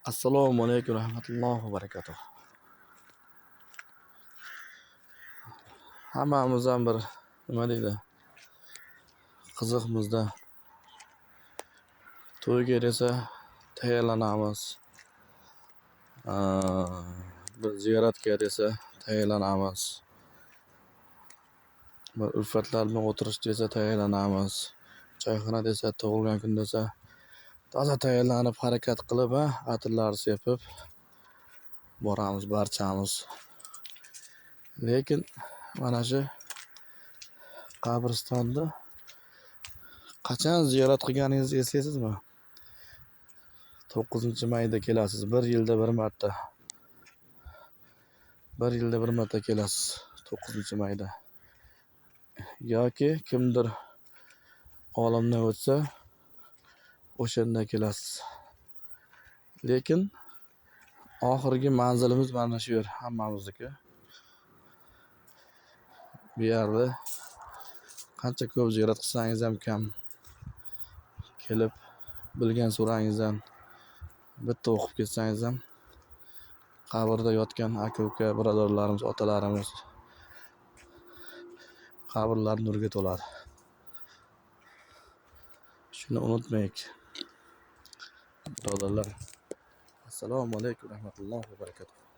Assalomu alaykum rahmatullohi va barakatuh. Hammamizdan bir nima deydi? Qiziqmizda. To'yga desa tayyorlanamiz. Bir ziyoratga desa tayyorlanamiz. Bir ulfatlar bilan o'tirish desa tayyorlanamiz. Choyxona desa, tug'ilgan kun desa toza tayyorlanib, harakat qilib, atirlar sepib boramiz barchamiz. Lekin mana shu qabristonda qachon ziyorat qilganingizni eslaysizmi? 9-mayda kelasiz. Bir yilda bir marta. Bir yilda bir marta kelasiz 9-mayda. Yoki kimdir olamdan o'tsa, o'shanda kelasiz. Lekin oxirgi manzilimiz mana shu yer, hammamizniki. Bu yerda qancha ko'p ziyorat qilsangiz ham kam. Kelib bilgan so'rangizdan bitta o'qib ketsangiz ham qabrda yotgan aka-uka, birodarlarimiz, otalarimiz qabrlar nurga to'ladi. Shuni unutmaylik. Birodarlar, assalomu alaykum rahmatullohi va barakatuh.